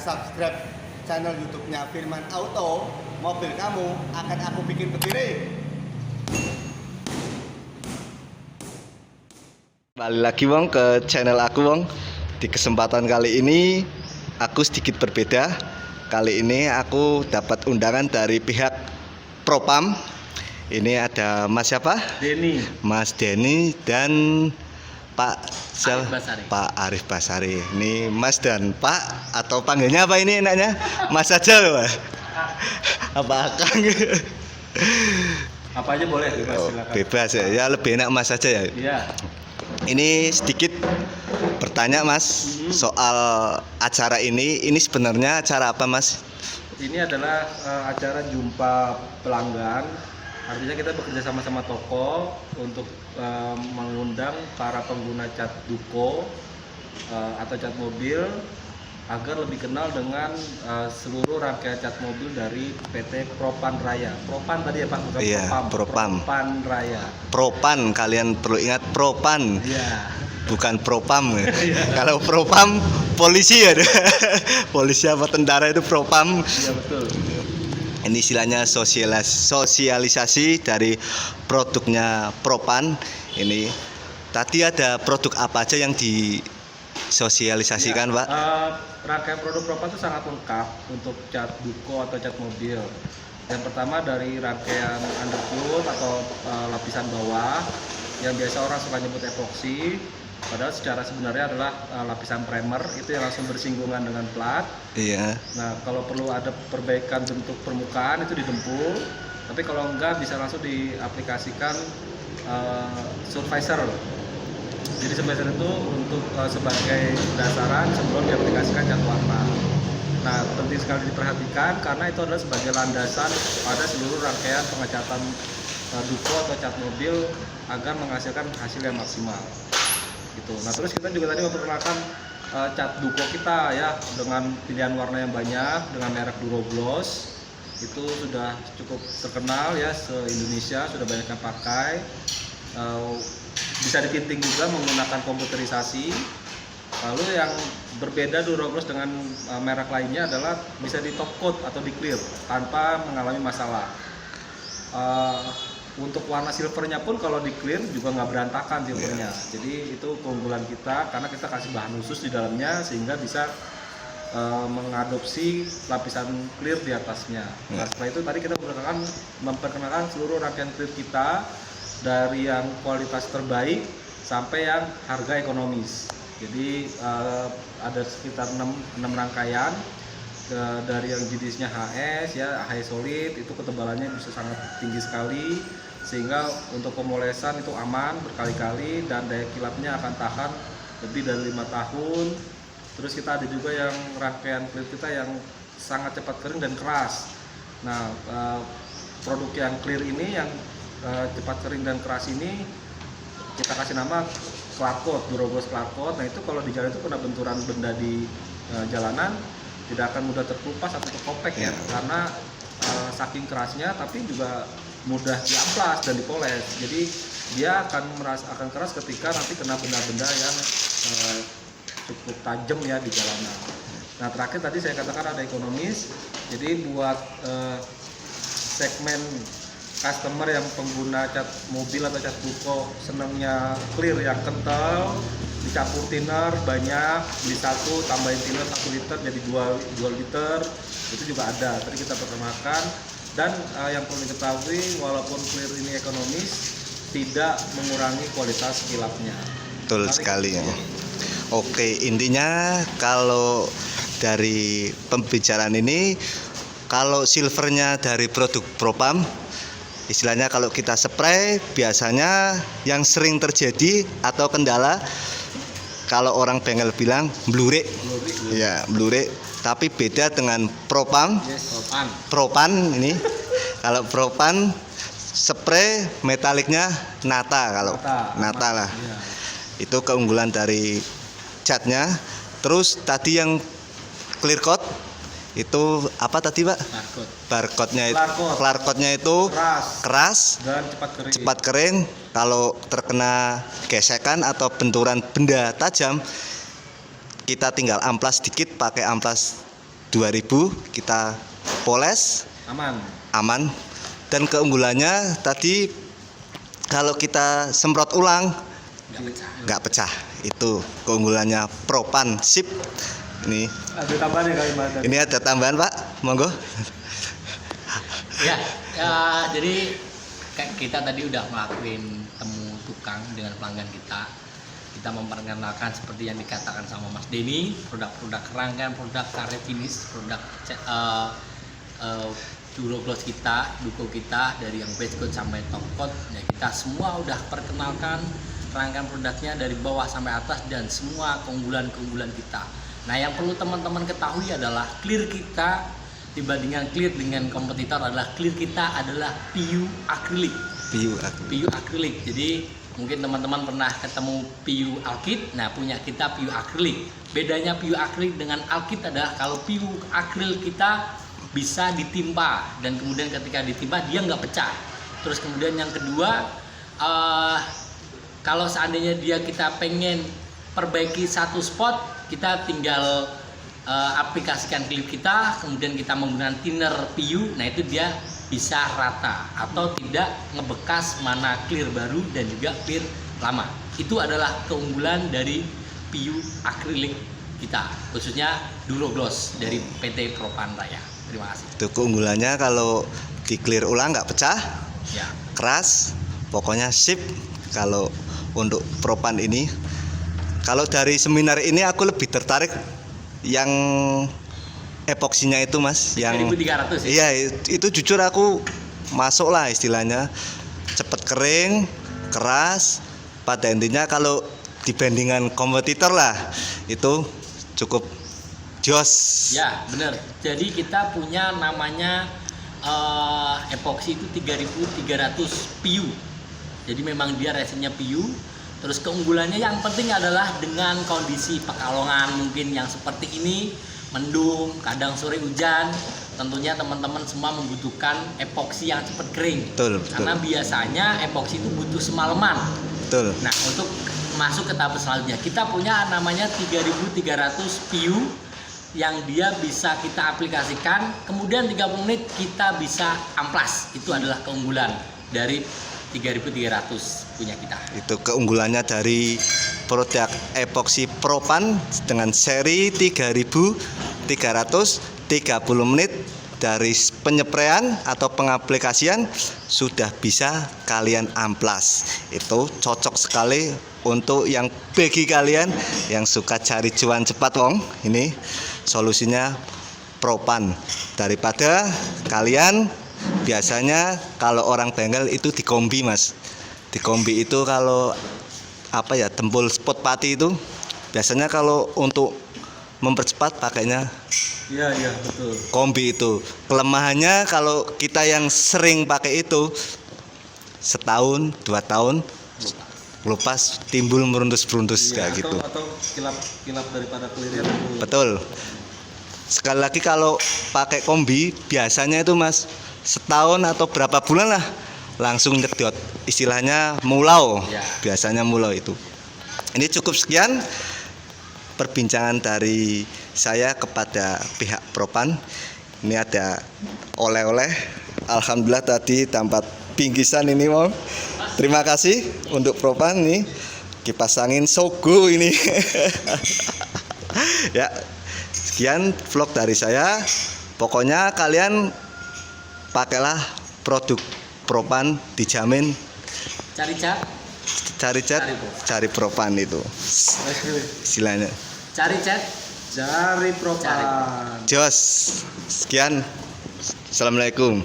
subscribe channel YouTube-nya Firman Auto, mobil kamu akan aku bikin berdiri. Kembali lagi Wong ke channel aku Wong. Di kesempatan kali ini aku sedikit berbeda. Kali ini aku dapat undangan dari pihak Propam. Ini ada Mas siapa? Denny. Mas Denny dan Pak siapa? Arif Basari. Pak Arif Basari. Ini Mas dan Pak atau panggilnya apa ini enaknya? Mas saja loh, Pak. Apa Akang? Apa aja boleh, bebas, Oh, silakan. bebas ya. Ya lebih enak Mas saja ya. Iya. Ini sedikit bertanya Mas soal acara ini. Ini sebenarnya acara apa Mas? Ini adalah acara jumpa pelanggan. Artinya kita bekerja sama toko untuk mengundang para pengguna cat Duko atau cat mobil agar lebih kenal dengan seluruh rangkaian cat mobil dari PT Propan Raya. Propan tadi ya Pak, bukan Iya, Propam. Propan Raya. Propan, kalian perlu ingat Propan, Iya. bukan Propam. Kalau Propam polisi ya, polisi apa tentara itu Propam. Iya betul. Ini istilahnya sosialisasi dari produknya Propan. Ini tadi ada produk apa aja yang disosialisasikan Pak? Rangkaian produk Propan itu sangat lengkap untuk cat Duko atau cat mobil. Yang pertama dari rangkaian undercoat atau lapisan bawah yang biasa orang suka nyebut epoxy, padahal secara sebenarnya adalah lapisan primer itu yang langsung bersinggungan dengan plat. Iya. Nah, kalau perlu ada perbaikan bentuk permukaan itu didempul, tapi kalau enggak bisa langsung diaplikasikan surfacer. Jadi surfacer itu untuk sebagai dasaran sebelum diaplikasikan cat warna. Nah, penting sekali diperhatikan karena itu adalah sebagai landasan pada seluruh rangkaian pengecatan Duko atau cat mobil agar menghasilkan hasil yang maksimal. Gitu. Nah, terus kita juga tadi memperkenalkan cat Duko kita ya dengan pilihan warna yang banyak dengan merek Durogloss. Itu sudah cukup terkenal ya se-Indonesia, sudah banyak yang pakai. Bisa ditinting juga menggunakan komputerisasi. Lalu yang berbeda Durogloss dengan merek lainnya adalah bisa di top coat atau di clear tanpa mengalami masalah. Untuk warna silvernya pun kalau di clear juga nggak berantakan silvernya. Jadi itu keunggulan kita karena kita kasih bahan khusus di dalamnya sehingga bisa mengadopsi lapisan clear di atasnya. Nah, setelah itu tadi kita memperkenalkan seluruh rangkaian clear kita dari yang kualitas terbaik sampai yang harga ekonomis. Jadi ada sekitar 6 rangkaian dari yang jenisnya HS ya, HS solid itu ketebalannya bisa sangat tinggi sekali sehingga untuk pemolesan itu aman berkali-kali dan daya kilapnya akan tahan lebih dari 5 tahun. Terus kita ada juga yang rangkaian clear kita yang sangat cepat kering dan keras. Nah, produk yang clear ini yang cepat kering dan keras ini kita kasih nama Clarkcoat, Durogloss Clarkcoat. Nah, itu kalau di jalan itu kena benturan benda di jalanan tidak akan mudah terkelupas atau terkopek ya, karena saking kerasnya tapi juga mudah diamplas dan dipoles. Jadi dia akan keras ketika nanti kena benda-benda yang cukup tajam ya di jalanan. Nah, terakhir tadi saya katakan ada ekonomis. Jadi buat segmen customer yang pengguna cat mobil atau cat Duko senangnya clear yang kental, dicampur thinner banyak, beli satu tambahin thinner 1 liter jadi 2 liter, itu juga ada. Tadi kita perkenalkan dan yang perlu diketahui walaupun clear ini ekonomis tidak mengurangi kualitas kilapnya. Betul sekali ya. Oke, intinya kalau dari pembicaraan ini, kalau silvernya dari produk Propam, istilahnya kalau kita spray biasanya yang sering terjadi atau kendala kalau orang bengkel bilang blurek. Ya, blurek. Tapi beda dengan Propam. Yes, Propan ini. Kalau Propan spray metaliknya nata kalau nata lah. Iya. Itu keunggulan dari catnya. Terus tadi yang clear coat itu apa tadi Pak? Barcode-nya itu, Clarkcoat-nya itu keras dan cepat kering. Kalau terkena gesekan atau benturan benda tajam, kita tinggal amplas sedikit pakai amplas 2000 kita poles aman. Dan keunggulannya tadi kalau kita semprot ulang nggak pecah. Itu keunggulannya Propan. Sip. Ini Ada tambahan ya Kalimantan. ini ada tambahan Pak, monggo. Ya, jadi kayak kita tadi udah ngelakuin temu tukang dengan pelanggan kita. Kita memperkenalkan seperti yang dikatakan sama Mas Denny, produk-produk rangkaian produk karet finish, produk Durogloss kita, Duko kita, dari yang base coat sampai top coat. Ya, kita semua udah perkenalkan rangkaian produknya dari bawah sampai atas dan semua keunggulan-keunggulan kita. Nah, yang perlu teman-teman ketahui adalah clear kita dibandingkan clear dengan kompetitor adalah clear kita adalah PU akrilik. PU akrilik. Jadi mungkin teman-teman pernah ketemu PU alkit. Nah, punya kita PU akrilik. Bedanya PU akrilik dengan alkit adalah kalau PU akril kita bisa ditimpa dan kemudian ketika ditimpa dia nggak pecah. Terus kemudian yang kedua, kalau seandainya kita pengen perbaiki satu spot, kita tinggal aplikasikan klip kita, kemudian kita menggunakan thinner PU. Nah, itu dia bisa rata atau tidak ngebekas mana clear baru dan juga clear lama. Itu adalah keunggulan dari PU akrilik kita, khususnya Durogloss dari PT Propan Raya. Terima kasih. Itu keunggulannya kalau di clear ulang nggak pecah, Ya. keras, pokoknya sip. Kalau untuk Propan ini, kalau dari seminar ini aku lebih tertarik yang epoksinya itu Mas, yang 1300 ya? Iya, itu jujur aku masuk lah istilahnya, cepet kering, keras. Pada intinya kalau dibandingkan kompetitor lah, itu cukup jos. Ya, benar. Jadi kita punya namanya epoksi itu 3300 PU. Jadi memang dia resinnya PU. Terus keunggulannya yang penting adalah dengan kondisi Pekalongan mungkin yang seperti ini, mendung, kadang sore hujan, tentunya teman-teman semua membutuhkan epoksi yang cepat kering. Betul. Karena biasanya epoksi itu butuh semalaman. Betul. Nah, untuk masuk ke tahap selanjutnya, kita punya namanya 3300 PU yang dia bisa kita aplikasikan, kemudian 30 menit kita bisa amplas. Itu adalah keunggulan dari 3300 punya kita. Itu keunggulannya dari produk epoksi Propan dengan seri 3330 menit dari penyeprean atau pengaplikasian sudah bisa kalian amplas. Itu cocok sekali untuk yang bagi kalian yang suka cari cuan cepat wong. Ini solusinya Propan. Daripada kalian biasanya kalau orang bengkel itu dikombi Mas. Dikombi itu kalau apa ya, tempul spot pati itu biasanya kalau untuk mempercepat pakainya Iya betul. kombi itu. Kelemahannya kalau kita yang sering pakai itu setahun 2 tahun lepas timbul meruntus-meruntus kayak gitu. Atau kilap daripada clear itu. Betul. Sekali lagi kalau pakai kombi biasanya itu Mas setahun atau berapa bulan lah langsung nyedot, istilahnya mulau. Ya. Biasanya mulau itu. Ini cukup sekian perbincangan dari saya kepada pihak Propan. Ini ada oleh-oleh, alhamdulillah tadi tempat bingkisan ini mau. Terima kasih untuk Propan nih, kipas angin Sogo ini. Ya, sekian vlog dari saya. Pokoknya kalian pakailah produk Propan, dijamin Cari cat, cari Propan itu istilahnya. cari cat. Cari Propan. Jos. Sekian. Assalamualaikum.